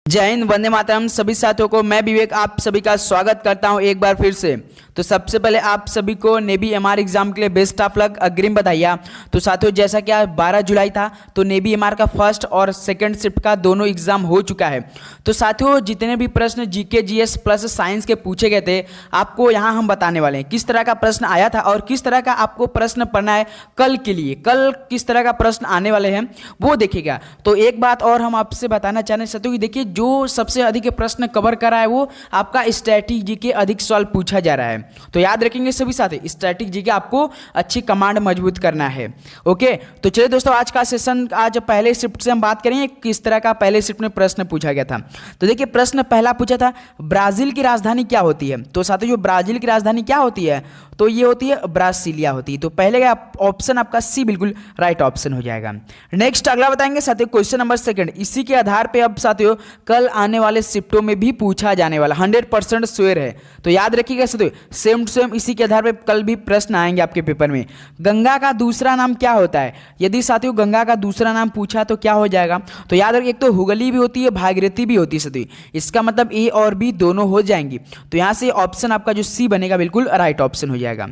जय हिंद, वंदे मातरम। सभी साथियों को मैं विवेक आप सभी का स्वागत करता हूं एक बार फिर से। तो सबसे पहले आप सभी को नेवी एमआर एग्जाम के लिए बेस्ट ऑफ लक, अग्रिम बधाइयाँ। तो साथियों, जैसा कि आज 12 जुलाई था तो नेवी एमआर का फर्स्ट और सेकंड शिफ्ट का दोनों एग्जाम हो चुका है। तो साथियों, जितने भी प्रश्न जीके जीएस प्लस साइंस के पूछे गए थे आपको यहाँ हम बताने वाले हैं किस तरह का प्रश्न आया था और किस तरह का आपको प्रश्न पढ़ना है कल के लिए। कल किस तरह का प्रश्न आने वाले हैं वो देखिएगा। तो एक बात और हम आपसे बताना चाह रहे हैं साथियों कि देखिए, जो सबसे अधिक प्रश्न कवर कर रहा है वो आपका स्ट्रैटेजी के अधिक सवाल पूछा जा रहा है। तो याद रखेंगे सभी साथी, स्ट्रैटेजी के आपको अच्छी कमांड मजबूत करना है। ओके, तो चलिए दोस्तों, आज का सेशन, आज पहले शिफ्ट से हम बात करेंगे किस तरह का पहले शिफ्ट में प्रश्न पूछा गया था। तो देखिए, प्रश्न पहला पूछा था ब्राजील की राजधानी क्या होती है। तो साथियों, जो ब्राजील की राजधानी क्या होती है तो ये होती है ब्रासीलिया होती है। तो पहले का ऑप्शन आपका सी बिल्कुल राइट ऑप्शन हो जाएगा। नेक्स्ट अगला बताएंगे साथियों, क्वेश्चन नंबर सेकंड। इसी के आधार पे अब साथियों कल आने वाले शिफ्टों में भी पूछा जाने वाला 100% श्योर है। तो याद रखिएगा साथियों, सेम टू सेम इसी के आधार पे कल भी प्रश्न आएंगे आपके पेपर में। गंगा का दूसरा नाम क्या होता है। यदि साथियों गंगा का दूसरा नाम पूछा तो क्या हो जाएगा। तो याद रखिए, एक तो हुगली भी होती है, भागीरथी भी होती है साथियों। इसका मतलब ए और बी दोनों हो जाएंगी। तो यहाँ से ऑप्शन आपका जो सी बनेगा बिल्कुल राइट ऑप्शन हो जाएगा।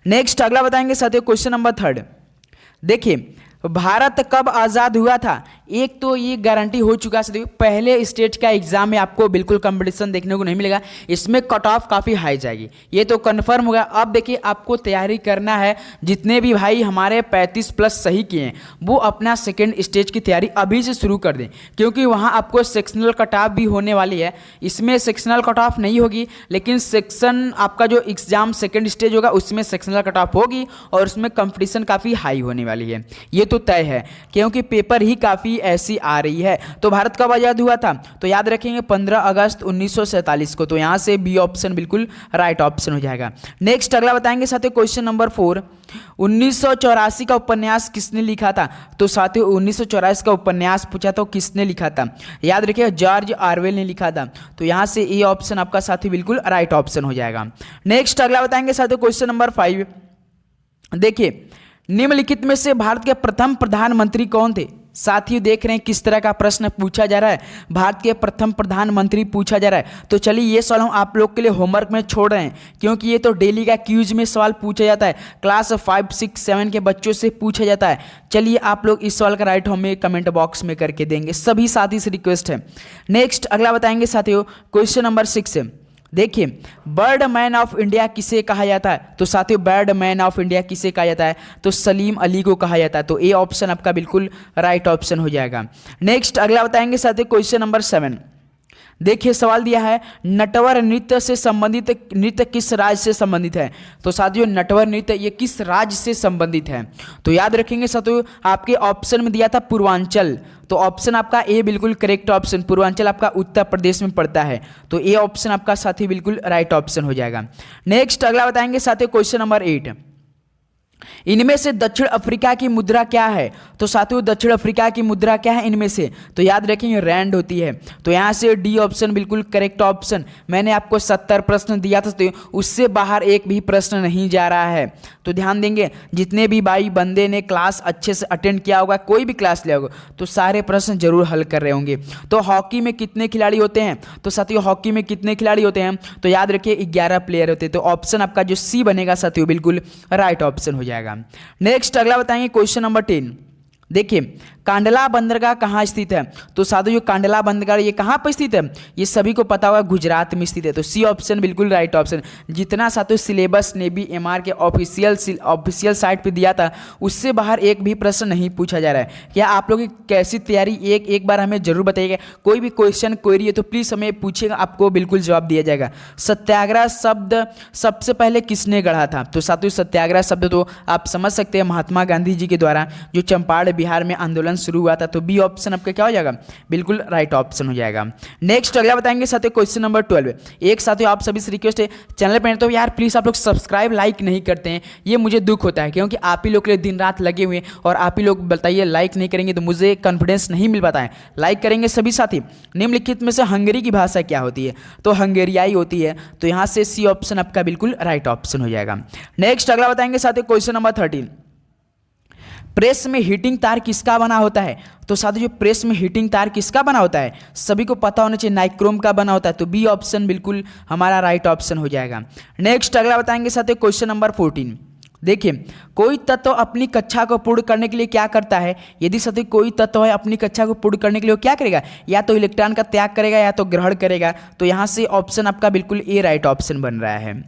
नेक्स्ट अगला बताएंगे साथियों, क्वेश्चन नंबर थर्ड। देखिए, भारत कब आज़ाद हुआ था। एक तो ये गारंटी हो चुका है, पहले स्टेज का एग्जाम में आपको बिल्कुल कंपटीशन देखने को नहीं मिलेगा। इसमें कट ऑफ काफ़ी हाई जाएगी, ये तो कन्फर्म होगा। अब देखिए, आपको तैयारी करना है। जितने भी भाई हमारे 35 प्लस सही किए हैं वो अपना सेकेंड स्टेज की तैयारी अभी से शुरू कर दें, क्योंकि वहाँ आपको सेक्शनल कट ऑफ भी होने वाली है। इसमें सेक्शनल कट ऑफ नहीं होगी, लेकिन सेक्शन आपका जो एग्जाम सेकेंड स्टेज होगा उसमें सेक्शनल कट ऑफ होगी और उसमें कंपटीशन काफ़ी हाई होने वाली है। ये तो तय है, क्योंकि पेपर ही काफ़ी ऐसी आ रही है। तो भारत कब आज़ाद हुआ था तो याद रखेंगे 15 अगस्त 1947 को। तो यहाँ से बी ऑप्शन बिल्कुल राइट ऑप्शन हो जाएगा। नेक्स्ट अगला बताएंगे साथियों, क्वेश्चन नंबर 4। 1984 का उपन्यास किसने लिखा था। तो साथियों 1984 का उपन्यास पूछा तो किसने लिखा था। याद रखिए, जॉर्ज ऑरवेल ने लिखा था। तो यहाँ से ए ऑप्शन आपका साथी बिल्कुल राइट ऑप्शन हो जाएगा। नेक्स्ट अगला बताएंगे साथियों, क्वेश्चन नंबर 5। देखिए, निम्नलिखित में से भारत के प्रथम प्रधानमंत्री कौन थे। साथियों देख रहे हैं किस तरह का प्रश्न पूछा जा रहा है, भारत के प्रथम प्रधानमंत्री पूछा जा रहा है। तो चलिए, ये सवाल हम आप लोग के लिए होमवर्क में छोड़ रहे हैं, क्योंकि ये तो डेली का क्यूज में सवाल पूछा जाता है, क्लास 5, 6, 7 के बच्चों से पूछा जाता है। चलिए, आप लोग इस सवाल का राइट हमें कमेंट बॉक्स में करके देंगे, सभी साथी से रिक्वेस्ट है। नेक्स्ट अगला बताएंगे साथियों, क्वेश्चन नंबर 6। देखिए, बर्ड मैन ऑफ इंडिया किसे कहा जाता है। तो साथियों, बर्ड मैन ऑफ इंडिया किसे कहा जाता है तो सलीम अली को कहा जाता है। तो ए ऑप्शन आपका बिल्कुल राइट ऑप्शन हो जाएगा। नेक्स्ट अगला बताएंगे साथियों, क्वेश्चन नंबर 7। देखिए, सवाल दिया है नटवर नृत्य से संबंधित नृत्य किस राज्य से संबंधित है। तो साथियों, नटवर नृत्य ये किस राज्य से संबंधित है। तो याद रखेंगे साथियों, आपके ऑप्शन में दिया था पूर्वांचल। तो ऑप्शन आपका ए बिल्कुल करेक्ट ऑप्शन, पूर्वांचल आपका उत्तर प्रदेश में पड़ता है। तो ए ऑप्शन आपका साथी बिल्कुल राइट ऑप्शन हो जाएगा। नेक्स्ट अगला बताएंगे साथियों, क्वेश्चन नंबर 8। इनमें से दक्षिण अफ्रीका की मुद्रा क्या है। तो साथियों, दक्षिण अफ्रीका की मुद्रा क्या है इनमें से। तो याद रखेंगे रैंड होती है। तो यहाँ से डी ऑप्शन बिल्कुल करेक्ट ऑप्शन। मैंने आपको 70 प्रश्न दिया था, तो उससे बाहर एक भी प्रश्न नहीं जा रहा है। तो ध्यान देंगे, जितने भी भाई बंदे ने क्लास अच्छे से अटेंड किया होगा, कोई भी क्लास लिया होगा, तो सारे प्रश्न जरूर हल कर रहे होंगे। तो हॉकी में कितने खिलाड़ी होते हैं। तो साथियों, हॉकी में कितने खिलाड़ी होते हैं तो याद रखिए 11 प्लेयर होते हैं। तो ऑप्शन आपका जो सी बनेगा साथियों बिल्कुल राइट ऑप्शन हो जाएगा। नेक्स्ट अगला बताएंगे क्वेश्चन नंबर 10। देखिए, कांडला बंदरगाह कहाँ स्थित है। तो साथियों, कांडला बंदरगाह ये कहाँ पर स्थित है, ये सभी को पता होगा, गुजरात में स्थित है। तो सी ऑप्शन बिल्कुल राइट ऑप्शन। जितना साथियों सिलेबस नेवी एमआर के ऑफिशियल साइट पे दिया था, उससे बाहर एक भी प्रश्न नहीं पूछा जा रहा है। क्या आप लोगों की कैसी तैयारी एक बार हमें जरूर बताइएगा। कोई भी क्वेश्चन क्वेरी है तो प्लीज़ हमें पूछिएगा, आपको बिल्कुल जवाब दिया जाएगा। सत्याग्रह शब्द सबसे पहले किसने गढ़ा था। तो साथियों, सत्याग्रह शब्द तो आप समझ सकते हैं, महात्मा गांधी जी के द्वारा जो चंपारण बिहार में आंदोलन शुरू हुआ था। तो बी ऑप्शन आपका क्या हो जाएगा बिल्कुल राइट ऑप्शन हो जाएगा। नेक्स्ट अगला बताएंगे साथियों, क्वेश्चन नंबर 12। एक साथियों, आप सभी से रिक्वेस्ट है, चैनल पर तो यार प्लीज़ आप लोग सब्सक्राइब लाइक नहीं करते हैं, ये मुझे दुख होता है, क्योंकि आप ही लोग के लिए दिन रात लगे हुए हैं और आप ही लोग बताइए लाइक नहीं करेंगे तो मुझे कॉन्फिडेंस नहीं मिल पाता है। लाइक करेंगे सभी साथी। निम्नलिखित में से हंगरी की भाषा क्या होती है। तो हंगेरियाई होती है। तो यहाँ से सी ऑप्शन आपका बिल्कुल राइट ऑप्शन हो जाएगा। नेक्स्ट अगला बताएंगे साथियों, क्वेश्चन नंबर 13। प्रेस में हीटिंग तार किसका बना होता है? तो साथियों जो प्रेस में हीटिंग तार किसका बना होता है? सभी को पता होना चाहिए, नाइक्रोम का बना होता है। तो बी ऑप्शन बिल्कुल हमारा राइट ऑप्शन हो जाएगा। नेक्स्ट अगला बताएंगे साथियों क्वेश्चन नंबर 14। देखिए, कोई तत्व अपनी कक्षा को पूर्ण करने के लिए क्या करता है? यदि साथियों कोई तत्व है अपनी कक्षा को पूर्ण करने के लिए वो क्या करेगा? या तो इलेक्ट्रॉन का त्याग करेगा या तो ग्रहण करेगा। तो यहाँ से ऑप्शन आपका बिल्कुल ए राइट ऑप्शन बन रहा है।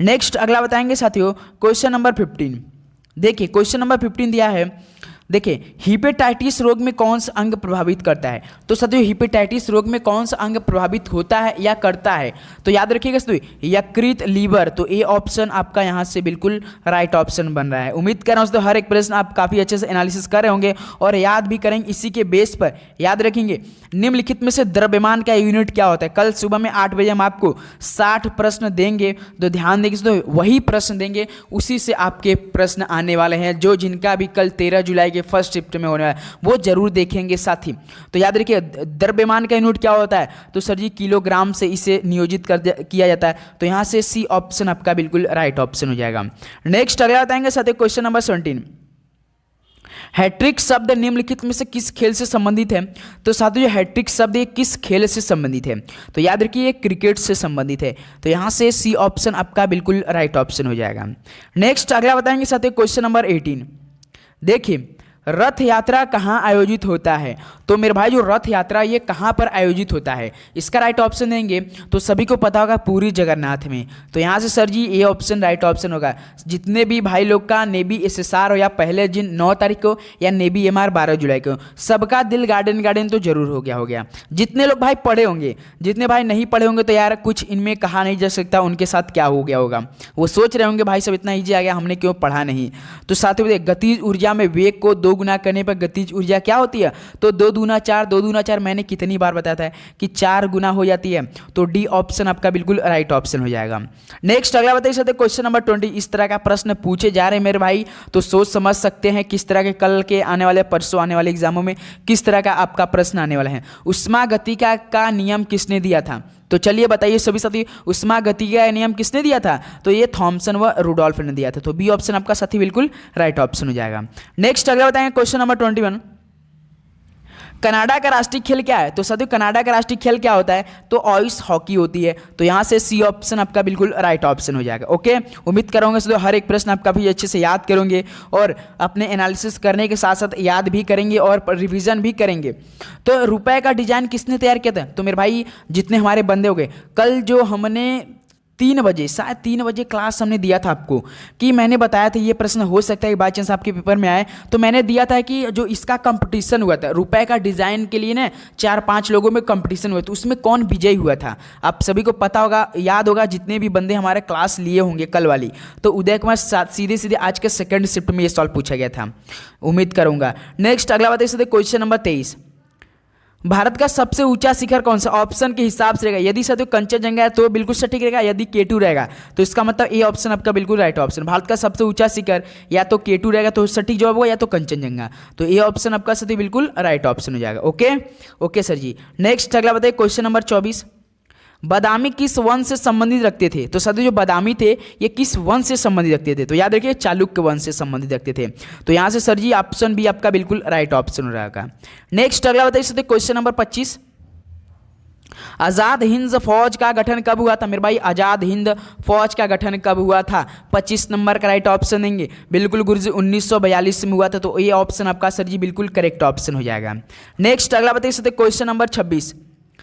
नेक्स्ट अगला बताएंगे साथियों क्वेश्चन नंबर 15। देखिए क्वेश्चन नंबर 15 दिया है, देखिए हिपेटाइटिस रोग में कौन सा अंग प्रभावित करता है? तो साथियों हिपेटाइटिस रोग में कौन सा अंग प्रभावित होता है या करता है? तो याद रखिएगा साथियों यकृत, लीवर। तो ए ऑप्शन आपका यहाँ से बिल्कुल राइट ऑप्शन बन रहा है। उम्मीद कर रहा हूँ हर एक प्रश्न आप काफ़ी अच्छे से एनालिसिस कर रहे होंगे और याद भी करेंगे। इसी के बेस पर याद रखेंगे निम्नलिखित में से द्रव्यमान का यूनिट क्या होता है? कल सुबह में 8 बजे हम आपको 60 प्रश्न देंगे, तो ध्यान देंगे तो वही प्रश्न देंगे, उसी से आपके प्रश्न आने वाले हैं। जो जिनका भी कल 13 जुलाई के फर्स्ट शिफ्ट में होने वाला है वो जरूर देखेंगे साथी। तो याद रखिए द्रव्यमान का यूनिट क्या होता है? तो सर जी किलोग्राम से इसे नियोजित किया जाता है। तो यहाँ से सी ऑप्शन आपका बिल्कुल राइट ऑप्शन हो जाएगा। नेक्स्ट अगला बताएंगे साथी क्वेश्चन नंबर 17। हैट्रिक शब्द निम्नलिखित में से किस खेल से संबंधित है? तो साथियों जो हैट्रिक शब्द ये किस खेल से संबंधित है? तो याद रखिए ये क्रिकेट से संबंधित है। तो यहाँ से सी ऑप्शन आपका बिल्कुल राइट ऑप्शन हो जाएगा। नेक्स्ट अगला बताएंगे साथियों क्वेश्चन नंबर 18। देखिए रथ यात्रा कहाँ आयोजित होता है? तो मेरे भाई जो रथ यात्रा ये कहाँ पर आयोजित होता है? इसका राइट ऑप्शन देंगे तो सभी को पता होगा पूरी जगन्नाथ में। तो यहाँ से सर जी ये ऑप्शन राइट ऑप्शन होगा। जितने भी भाई लोग का नेवी SSR हो या पहले जिन 9 तारीख को या नेवी MR 12 जुलाई को, सबका दिल गार्डन तो जरूर हो गया। जितने लोग भाई पढ़े होंगे, जितने भाई नहीं पढ़े होंगे तो यार कुछ इनमें कहा नहीं जा सकता उनके साथ क्या हो गया होगा। वो सोच रहे होंगे भाई सब इतना ईजी आ गया, हमने क्यों पढ़ा नहीं। तो साथियों गतिज ऊर्जा में वेग को 2 गुना करने पर गतिज ऊर्जा क्या होती है? तो 2 दूना 4, 2 दूना 4 मैंने कितनी बार बताया था कि 4 गुना हो जाती है। तो डी ऑप्शन आपका बिल्कुल राइट ऑप्शन हो जाएगा। नेक्स्ट अगला बताइए सकते क्वेश्चन नंबर 20। इस तरह का प्रश्न पूछे जा रहे हैं मेरे भाई, तो सोच समझ सकते हैं किस तरह के कल के आने वाले परसों आने वाले एग्जामों में किस तरह का आपका प्रश्न आने वाला है। उष्मागतिकी का नियम किसने दिया था? तो चलिए बताइए सभी साथी उष्मागतिकी का नियम किसने दिया था? तो ये थॉमसन व रुडोल्फ ने दिया था। तो बी ऑप्शन आपका साथी बिल्कुल राइट ऑप्शन हो जाएगा। नेक्स्ट अगला बताएंगे क्वेश्चन नंबर 21। कनाडा का राष्ट्रीय खेल क्या है? तो साथियों कनाडा का राष्ट्रीय खेल क्या होता है? तो आइस हॉकी होती है। तो यहाँ से सी ऑप्शन आपका बिल्कुल राइट ऑप्शन हो जाएगा। ओके, उम्मीद करूँगा साथियों हर एक प्रश्न आप काफ़ी अच्छे से याद करोगे और अपने एनालिसिस करने के साथ साथ याद भी करेंगे और रिवीजन भी करेंगे। तो रुपए का डिजाइन किसने तैयार किया था? तो मेरे भाई जितने हमारे बंदे हो गए, कल जो हमने 3 बजे शायद 3 बजे क्लास हमने दिया था आपको कि मैंने बताया था ये प्रश्न हो सकता है बाई चांस आपके पेपर में आए। तो मैंने दिया था कि जो इसका कंपटीशन हुआ था रुपए का डिज़ाइन के लिए ना 4-5 लोगों में कंपटीशन हुआ था, उसमें कौन विजयी हुआ था आप सभी को पता होगा, याद होगा। जितने भी बंदे हमारे क्लास लिए होंगे कल वाली, तो उदय कुमार सीधे आज के सेकंड शिफ्ट में ये सवाल पूछा गया था, उम्मीद करूँगा। नेक्स्ट अगला बात है क्वेश्चन नंबर 23। भारत का सबसे ऊंचा शिखर कौन सा? ऑप्शन के हिसाब से रहेगा। यदि साथियों कंचनजंगा है तो बिल्कुल सटीक रहेगा, यदि K2 रहेगा तो इसका मतलब ए ऑप्शन आपका बिल्कुल राइट ऑप्शन। भारत का सबसे ऊंचा शिखर या तो K2 रहेगा तो सटीक जवाब होगा, या तो कंचनजंगा। तो ए ऑप्शन आपका साथी बिल्कुल राइट ऑप्शन हो जाएगा। ओके सर जी। नेक्स्ट अगला बताइए क्वेश्चन नंबर 24। बादामी किस वंश से संबंधित रखते थे? तो साथियों जो बादामी थे ये किस वंश से संबंधित रखते थे? तो याद रखिए चालुक्य वंश से संबंधित रखते थे। तो यहाँ से सर जी ऑप्शन बी आपका बिल्कुल राइट ऑप्शन हो रहेगा। नेक्स्ट अगला बताइए साथियों क्वेश्चन नंबर 25। आज़ाद हिंद फौज का गठन कब हुआ था? मेरे भाई आज़ाद हिंद फौज का गठन कब हुआ था? 25 नंबर का राइट ऑप्शन देंगे बिल्कुल गुरुजी 1942 में हुआ था। तो ये ऑप्शन आपका सर जी बिल्कुल करेक्ट ऑप्शन हो जाएगा। नेक्स्ट अगला बताइए साथियों क्वेश्चन नंबर 26।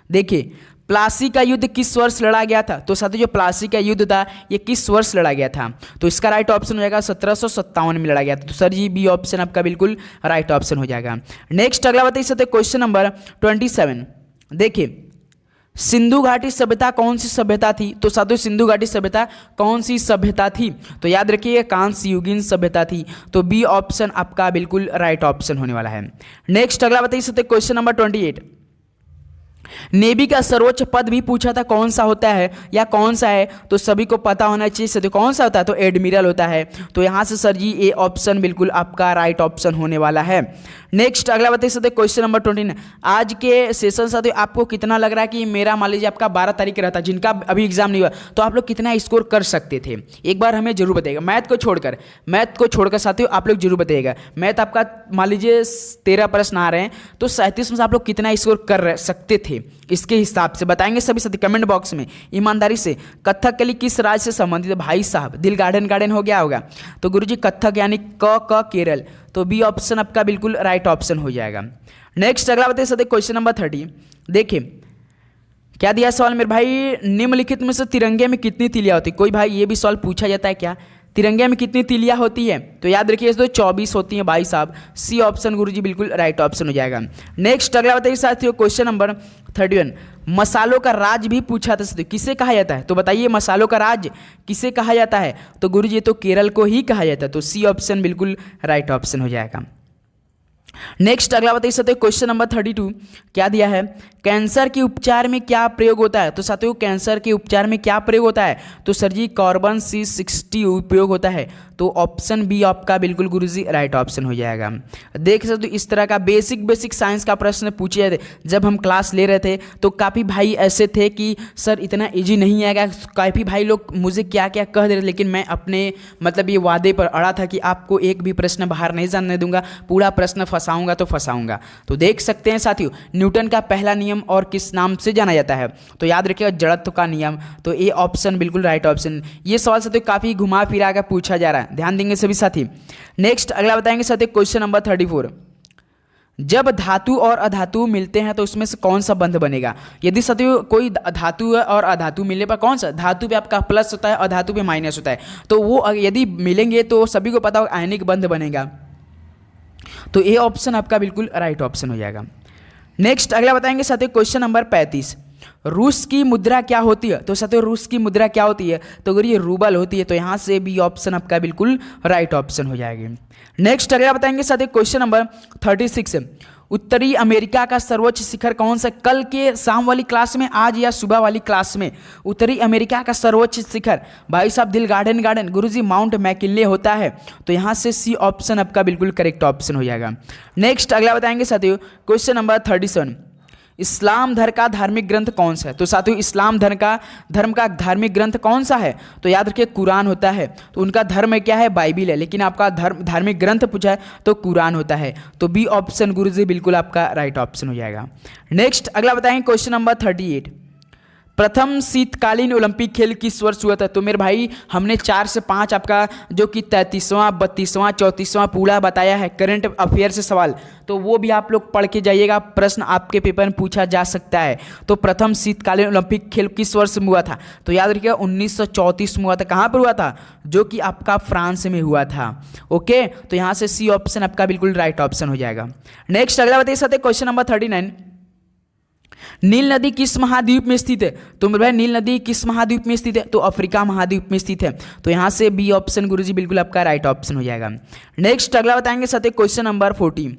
देखिए प्लासी का युद्ध किस वर्ष लड़ा गया था? तो साथियों जो प्लासी का युद्ध था ये किस वर्ष लड़ा गया था? तो इसका राइट ऑप्शन हो जाएगा 1757 में लड़ा गया था। तो सर जी बी ऑप्शन आपका बिल्कुल राइट ऑप्शन हो जाएगा। नेक्स्ट अगला बताइए साथियों क्वेश्चन नंबर 27। देखिए सिंधु घाटी सभ्यता कौन सी सभ्यता थी? तो साथियों सिंधु घाटी सभ्यता कौन सी सभ्यता थी? तो याद रखिए कांस्य युगीन सभ्यता थी। तो बी ऑप्शन आपका बिल्कुल राइट ऑप्शन होने वाला है। नेक्स्ट अगला बताइए साथियों क्वेश्चन नंबर 28। नेवी का सर्वोच्च पद भी पूछा था, कौन सा होता है या कौन सा है, तो सभी को पता होना चाहिए। तो कौन सा होता है, तो एडमिरल होता है। तो यहाँ से सर जी ए ऑप्शन बिल्कुल आपका राइट ऑप्शन होने वाला है। नेक्स्ट अगला बताइए सर, क्वेश्चन नंबर 29। आज के सेशन साथियों आपको कितना लग रहा है कि मेरा मान लीजिए आपका 12 तारीख रहता, जिनका अभी एग्जाम नहीं हुआ, तो आप लोग कितना स्कोर कर सकते थे, एक बार हमें जरूर बताइएगा। मैथ को छोड़कर साथियों आप लोग जरूर बताइएगा। मैथ आपका मान लीजिए 13 प्रश्न आ रहे हैं, तो 37 में से आप लोग कितना स्कोर कर सकते थे, इसके हिसाब से बताएंगे सभी साथी कमेंट बॉक्स में ईमानदारी से। कथकली किस राज्य से संबंधित है, भाई साहब दिल गार्डन हो गया होगा, तो गुरुजी कथक यानी क केरल, तो बी ऑप्शन आपका बिल्कुल राइट ऑप्शन हो जाएगा। नेक्स्ट अगला बताइए सर, क्वेश्चन नंबर 30। देखिए क्या दिया सवाल मेरे भाई, निम्नलिखित में से तिरंगे में कितनी तीलियां होती है। कोई भाई ये भी सवाल पूछा जाता है क्या, तिरंगे में कितनी तीलियां होती है, तो याद रखिए तो 24 होती हैं भाई साहब। सी ऑप्शन गुरुजी बिल्कुल राइट ऑप्शन हो जाएगा। नेक्स्ट अगला बताइए साथियों, क्वेश्चन नंबर 31। मसालों का राज भी पूछा था साथियों, किसे कहा जाता है, तो बताइए मसालों का राज किसे कहा जाता है, तो गुरुजी तो केरल को ही कहा जाता है। तो सी ऑप्शन बिल्कुल राइट ऑप्शन हो जाएगा। नेक्स्ट अगला बताइए साथियों, क्वेश्चन नंबर 32। क्या दिया है, कैंसर के उपचार में क्या प्रयोग होता है, तो साथियों कैंसर के उपचार में क्या प्रयोग होता है, तो सर जी कार्बन C60 उपयोग होता है। तो ऑप्शन बी आपका बिल्कुल गुरुजी राइट ऑप्शन हो जाएगा। देख सकते हो इस तरह का बेसिक साइंस का प्रश्न पूछे जाते, जब हम क्लास ले रहे थे तो काफ़ी भाई ऐसे थे कि सर इतना इजी नहीं आएगा, काफ़ी भाई लोग मुझे क्या क्या कह दे रहे, लेकिन मैं अपने मतलब ये वादे पर अड़ा था कि आपको एक भी प्रश्न बाहर नहीं जानने दूंगा, पूरा प्रश्न फंसाऊंगा तो फंसाऊंगा। तो देख सकते हैं साथियों न्यूटन का पहला नियम और किस नाम से जाना जाता है, तो याद रखिएगा जड़त्व का नियम। तो ए ऑप्शन बिल्कुल राइट ऑप्शन। ये सवाल साथियों काफ़ी घुमा फिरा कर पूछा जा रहा है, ध्यान देंगे सभी साथी। नेक्स्ट अगला बताएंगे साथियों, क्वेश्चन नंबर 34। जब धातु और अधातु मिलते हैं तो उसमें से कौन सा बंध बनेगा। यदि साथियों कोई धातु है और अधातु मिलने पर कौन सा, धातु पे आपका प्लस होता है, अधातु पे माइनस होता है, तो वो यदि मिलेंगे तो सभी को पता होगा आयनिक बंध बनेगा। तो ए ऑप्शन आपका बिल्कुल राइट ऑप्शन हो जाएगा। नेक्स्ट अगला बताएंगे साथियों, क्वेश्चन नंबर 35। रूस की मुद्रा क्या होती है, तो साथियों रूस की मुद्रा क्या होती है, तो अगर ये रूबल होती है, तो यहाँ से बी ऑप्शन आपका बिल्कुल राइट ऑप्शन हो जाएगी। नेक्स्ट अगला बताएंगे साथियों, क्वेश्चन नंबर 36। उत्तरी अमेरिका का सर्वोच्च शिखर कौन सा, कल के शाम वाली क्लास में, आज या सुबह वाली क्लास में, उत्तरी अमेरिका का सर्वोच्च शिखर भाई साहब दिल गार्डन गुरुजी माउंट मैकिन्ले होता है। तो यहाँ से सी ऑप्शन आपका बिल्कुल करेक्ट ऑप्शन हो जाएगा। नेक्स्ट अगला बताएंगे साथियों, क्वेश्चन नंबर 37। इस्लाम धर्म का धार्मिक ग्रंथ कौन सा है, तो साथियों इस्लाम धर्म का धार्मिक ग्रंथ कौन सा है, तो याद रखिए कुरान होता है। तो उनका धर्म क्या है, बाइबिल है, लेकिन आपका धार्मिक ग्रंथ पूछा है तो कुरान होता है। तो बी ऑप्शन गुरुजी बिल्कुल आपका राइट ऑप्शन हो जाएगा। नेक्स्ट अगला बताएंगे क्वेश्चन नंबर 38। प्रथम शीतकालीन ओलंपिक खेल किस वर्ष हुआ था, तो मेरे भाई हमने 4 से 5 आपका जो कि 33वां 32वां 34वां पूरा बताया है करंट अफेयर से सवाल, तो वो भी आप लोग पढ़ के जाइएगा, प्रश्न आपके पेपर में पूछा जा सकता है। तो प्रथम शीतकालीन ओलंपिक खेल किस वर्ष में हुआ था, तो याद रखिएगा 1934 में हुआ था। कहाँ पर हुआ था, जो कि आपका फ्रांस में हुआ था। ओके, तो यहाँ से सी ऑप्शन आपका बिल्कुल राइट ऑप्शन हो जाएगा। नेक्स्ट अगला बताइए साथ क्वेश्चन नंबर 39। नील नदी किस महाद्वीप में स्थित है, तो मेरे भाई नील नदी किस महाद्वीप में स्थित है, तो अफ्रीका महाद्वीप में स्थित है। तो यहाँ से बी ऑप्शन गुरुजी बिल्कुल आपका राइट ऑप्शन हो जाएगा। नेक्स्ट अगला बताएंगे साथ क्वेश्चन नंबर 40।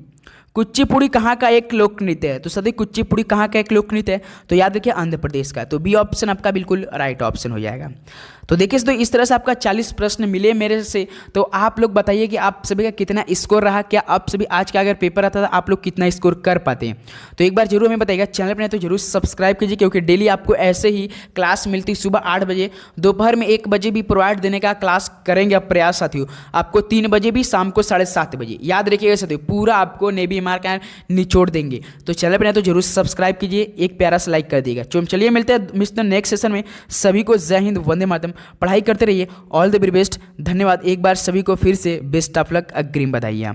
कुचिपुड़ी कहाँ का एक लोक नृत्य है, तो सदी कुचिपुड़ी कहाँ का एक लोक नृत्य है, तो याद रखिए आंध्र प्रदेश का। तो बी ऑप्शन आपका बिल्कुल राइट ऑप्शन हो जाएगा। तो देखिए तो इस तरह से आपका 40 प्रश्न मिले मेरे से। तो आप लोग बताइए कि आप सभी का कितना स्कोर रहा, क्या आप सभी आज का अगर पेपर आता था आप लोग कितना स्कोर कर पाते हैं। तो एक बार जरूर हमें बताइएगा, चैनल पर नहीं तो जरूर सब्सक्राइब कीजिए, क्योंकि डेली आपको ऐसे ही क्लास मिलती सुबह 8 बजे, दोपहर में 1 बजे भी प्रोवाइड देने का क्लास करेंगे अब प्रयास साथियों, आपको 3 बजे भी, शाम को 7:30 बजे। याद रखिएगा साथियों, पूरा आपको नेवी मार का निचोड़ देंगे। तो चैनल पर नहीं तो जरूर सब्सक्राइब कीजिए, एक प्यारा सा लाइक कर दीजिएगा। तो चलिए मिलते हैं मिस्टर नेक्स्ट सेशन में। सभी को जय हिंद, वंदे मातरम। पढ़ाई करते रहिए, ऑल द वेरी बेस्ट। धन्यवाद एक बार सभी को फिर से बेस्ट ऑफ लक, अग्रिम बधाइयाँ।